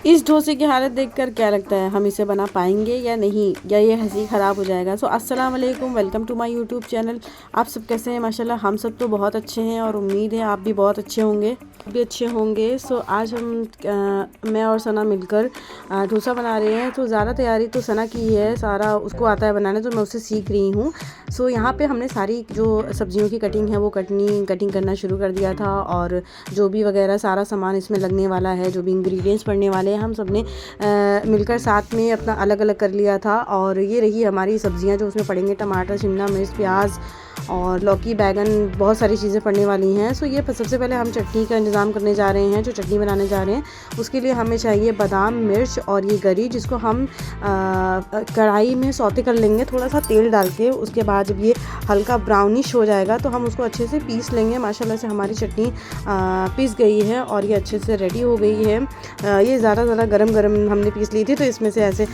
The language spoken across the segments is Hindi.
इस डोसे की हालत देखकर क्या लगता है, हम इसे बना पाएंगे या नहीं, या ये हंसी ख़राब हो जाएगा। सो अस्सलाम वालेकुम, welcome to my YouTube channel. आप सब कैसे हैं? माशाल्लाह हम सब तो बहुत अच्छे हैं और उम्मीद है आप भी बहुत अच्छे होंगे, भी अच्छे होंगे। सो आज हम मैं और सना मिलकर डोसा बना रहे हैं। तो ज़्यादा तैयारी तो सना की है, सारा उसको आता है बनाने, तो मैं उससे सीख रही हूँ। सो यहाँ पे हमने सारी जो सब्जियों की कटिंग है वो कटिंग करना शुरू कर दिया था, और जो भी वगैरह सारा सामान इसमें लगने वाला है, जो भी इंग्रेडिएंट्स पड़ने वाले हैं, हम सब ने मिलकर साथ में अपना अलग अलग कर लिया था। और ये रही हमारी सब्जियां जो उसमें पड़ेंगे, टमाटर, शिमला मिर्च, प्याज और लौकी, बैगन, बहुत सारी चीज़ें पड़ने वाली हैं। सो ये सबसे पहले हम चटनी का इंतज़ाम करने जा रहे हैं। जो चटनी बनाने जा रहे हैं उसके लिए हमें चाहिए बादाम, मिर्च और ये गरी, जिसको हम कढ़ाई में सौते कर लेंगे थोड़ा सा तेल डाल के। उसके बाद जब ये हल्का ब्राउनिश हो जाएगा तो हम उसको अच्छे से पीस लेंगे। माशाल्लाह से हमारी चटनी पीस गई है और ये अच्छे से रेडी हो गई है। ये ज़्यादा गरम गरम हमने पीस ली थी, तो इसमें से ऐसे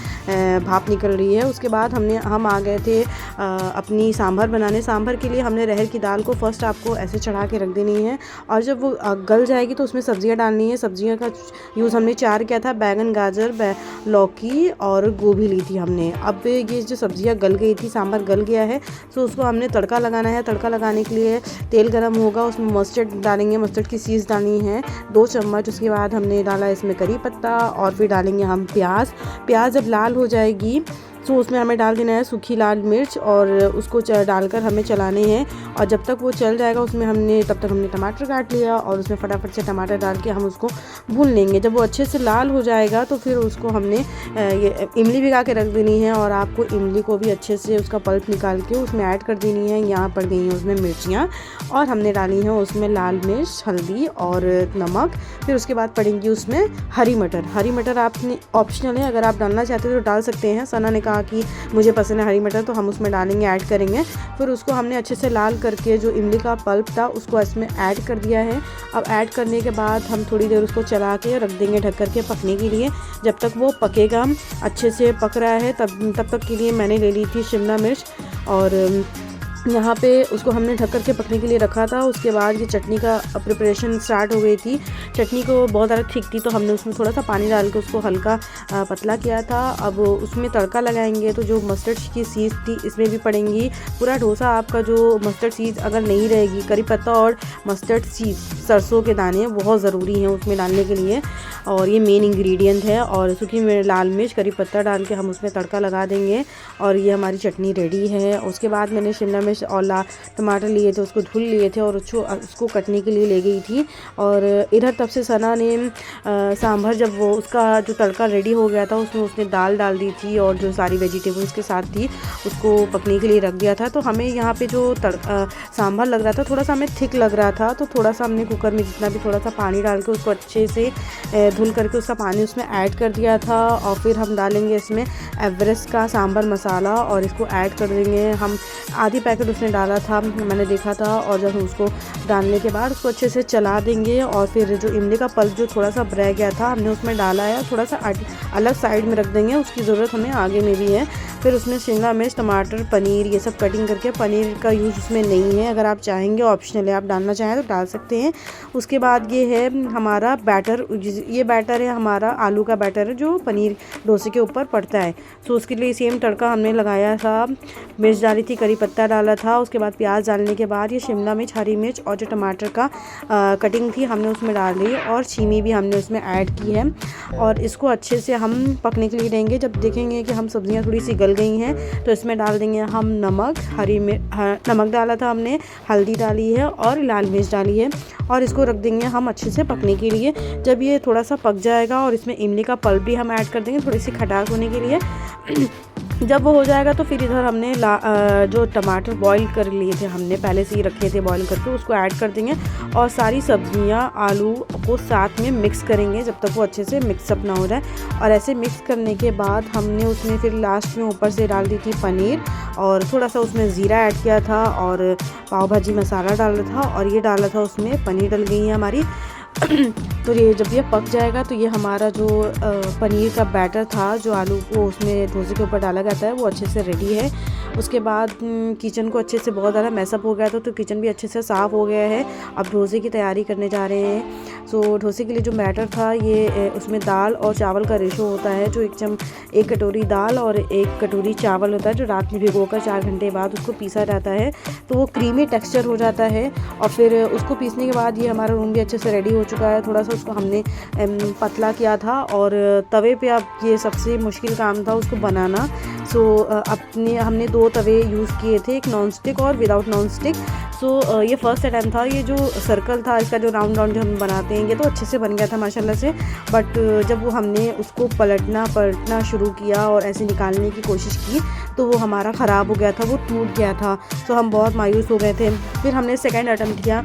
भाप निकल रही है। उसके बाद हम आ गए थे अपनी सांभर बनाने। सांभर के लिए हमने अरहर की दाल को फर्स्ट आपको ऐसे चढ़ा के रख देनी है, और जब वो गल जाएगी तो उसमें सब्जियां डालनी है। सब्जियां का यूज़ हमने 4 किया था, बैगन, गाजर, लौकी और गोभी ली थी हमने। अब ये जो सब्जियां गल गई थी, सांभर गल गया है, तो उसको हमने तड़का लगाना है। तड़का लगाने के लिए तेल गर्म होगा, उसमें मस्टर्ड डालेंगे, मस्टर्ड की सीड्स डालनी है 2 चम्मच। उसके बाद हमने डाला इसमें करी पत्ता, और फिर डालेंगे हम प्याज जब लाल हो जाएगी तो उसमें हमें डाल देना है सूखी लाल मिर्च, और उसको डालकर हमें चलाने हैं। और जब तक वो चल जाएगा तब तक हमने टमाटर काट लिया, और उसमें फटाफट से टमाटर डाल के हम उसको भून लेंगे। जब वो अच्छे से लाल हो जाएगा तो फिर उसको हमने ये इमली भिगा के रख देनी है, और आपको इमली को भी अच्छे से उसका पल्प निकाल के उसमें ऐड कर देनी है। यहाँ पड़ गई हैं उसमें मिर्चियाँ, और हमने डाली हैं उसमें लाल मिर्च, हल्दी और नमक। फिर उसके बाद पड़ेंगी उसमें हरी मटर आपने ऑप्शनल है, अगर आप डालना चाहते हो तो डाल सकते हैं। सना ने कहा कि मुझे पसंद है हरी मटर, तो हम उसमें डालेंगे, ऐड करेंगे। फिर उसको हमने अच्छे से लाल करके जो इमली का पल्प था उसको इसमें ऐड कर दिया है। अब ऐड करने के बाद हम थोड़ी देर उसको चला के रख देंगे ढक करके पकने के लिए। जब तक वो पकेगा, अच्छे से पक रहा है, तब तक के लिए मैंने ले ली थी शिमला मिर्च, और यहाँ पे उसको हमने ढक करके पकने के लिए रखा था। उसके बाद ये चटनी का प्रिपरेशन स्टार्ट हो गई थी। चटनी को बहुत ज़्यादा थिक थी, तो हमने उसमें थोड़ा सा पानी डाल के उसको हल्का पतला किया था। अब उसमें तड़का लगाएंगे, तो जो मस्टर्ड की सीड्स थी इसमें भी पड़ेंगी। पूरा डोसा आपका जो मस्टर्ड सीड्स अगर नहीं रहेगी, करी पत्ता और मस्टर्ड सीड्स, सरसों के दाने बहुत ज़रूरी हैं उसमें डालने के लिए, और ये मेन इंग्रेडिएंट है। और सूखी लाल मिर्च, करी पत्ता डाल के हम उसमें तड़का लगा देंगे, और ये हमारी चटनी रेडी है। उसके बाद मैंने शिमला मिर्च और टमाटर लिए थे, उसको धुल लिए थे और उसको कटने के लिए ले गई थी। और इधर तब से सना ने सांभर, जब वो उसका जो तड़का रेडी हो गया था, उसमें उसने दाल डाल दी थी, और जो सारी वेजिटेबल्स के साथ थी उसको पकने के लिए रख दिया था। तो हमें यहाँ पे जो सांभर लग रहा था, थोड़ा सा हमें थिक लग रहा था, तो थोड़ा सा हमने कुकर में जितना भी थोड़ा सा पानी डाल के उसको अच्छे से धुल करके उसका पानी उसमें ऐड कर दिया था। और फिर हम डालेंगे इसमें एवरेस्ट का सांभर मसाला, और इसको ऐड कर देंगे हम। आधी पैकेट उसने डाला था, मैंने देखा था। और जब उसको डालने के बाद उसको अच्छे से चला देंगे, और फिर जो इमली का पल्प जो थोड़ा सा रह गया था हमने उसमें डाला है, थोड़ा सा अलग साइड में रख देंगे, उसकी ज़रूरत हमें आगे में भी है। फिर उसमें शिमला मिर्च, टमाटर, पनीर, ये सब कटिंग करके, पनीर का यूज़ उसमें नहीं है, अगर आप चाहेंगे ऑप्शनल है, आप डालना चाहें तो डाल सकते हैं। उसके बाद ये है हमारा बैटर, ये बैटर है हमारा आलू का बैटर है जो पनीर डोसे के ऊपर पड़ता है। तो उसके लिए सेम तड़का हमने लगाया था, मिर्च डाली थी, करी पत्ता डाला था। उसके बाद प्याज डालने के बाद ये शिमला मिर्च, हरी मिर्च और जो टमाटर का कटिंग थी हमने उसमें डाली, और चीनी भी हमने उसमें ऐड की है। और इसको अच्छे से हम पकने के लिए देंगे। जब देखेंगे कि हम सब्जियां थोड़ी सी गल गई हैं तो इसमें डाल देंगे हम नमक, नमक डाला था हमने, हल्दी डाली है और लाल मिर्च डाली है, और इसको रख देंगे हम अच्छे से पकने के लिए। जब ये थोड़ा सा पक जाएगा, और इसमें इमली का पल्प भी हम ऐड कर देंगे थोड़ी सी खटास होने के लिए। जब वो हो जाएगा तो फिर इधर हमने जो टमाटर बॉईल कर लिए थे, हमने पहले से ही रखे थे बॉईल करके, उसको ऐड कर देंगे, और सारी सब्जियां आलू को साथ में मिक्स करेंगे जब तक वो अच्छे से मिक्सअप ना हो जाए। और ऐसे मिक्स करने के बाद हमने उसमें फिर लास्ट में ऊपर से डाल दी थी पनीर, और थोड़ा सा उसमें ज़ीरा ऐड किया था, और पाव भाजी मसाला डाला था, और ये डाला था उसमें, पनीर डल गई है हमारी। तो ये जब ये पक जाएगा तो ये हमारा जो पनीर का बैटर था, जो आलू को उसमें डोसे के ऊपर डाला जाता है, वो अच्छे से रेडी है। उसके बाद किचन को अच्छे से बहुत ज़्यादा मैसअप हो गया था, तो किचन भी अच्छे से साफ़ हो गया है। अब डोसे की तैयारी करने जा रहे हैं। सो डोसे के लिए जो बैटर था, ये उसमें दाल और चावल का रेशो होता है, जो एक कटोरी दाल और 1 कटोरी चावल होता है, जो रात में भिगोकर 4 घंटे बाद उसको पीसा जाता है, तो वो क्रीमी टेक्सचर हो जाता है। और फिर उसको पीसने के बाद ये हमारा रूम भी अच्छे से रेडी हो चुका है। थोड़ा सा उसको हमने पतला किया था, और तवे पे अब ये सबसे मुश्किल काम था उसको बनाना। सो हमने 2 तवे यूज़ किए थे, एक नॉन स्टिक और विदाउट नॉन स्टिक। सो ये फर्स्ट अटैम्प्ट था। ये जो सर्कल था इसका, जो राउंड राउंड जो हम बनाते हैं, ये तो अच्छे से बन गया था माशाल्लाह से। बट जब वो हमने उसको पलटना शुरू किया और ऐसे निकालने की कोशिश की, तो वो हमारा ख़राब हो गया था, वो टूट गया था। तो हम बहुत मायूस हो गए थे। फिर हमने सेकंड अटैम्प्ट किया,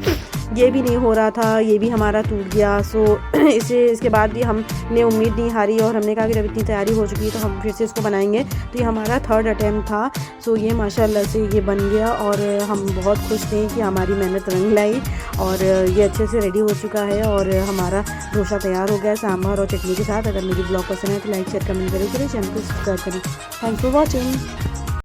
ये भी नहीं हो रहा था, ये भी हमारा टूट गया। सो इसके बाद भी हमने उम्मीद नहीं हारी, और हमने कहा कि जब इतनी तैयारी हो चुकी है तो हम फिर से इसको बनाएंगे। तो ये हमारा थर्ड अटैम्प्ट था। सो ये माशाल्लाह से ये बन गया, और हम बहुत खुश थे कि हमारी मेहनत रंग लाई, और ये अच्छे से रेडी हो चुका है, और हमारा डोसा तैयार हो गया सांभर और चटनी के साथ। अगर मेरी ब्लॉग पसंद है तो लाइक शेयर कमेंट करें, चैनल को सब्सक्राइब करें। Thanks for watching.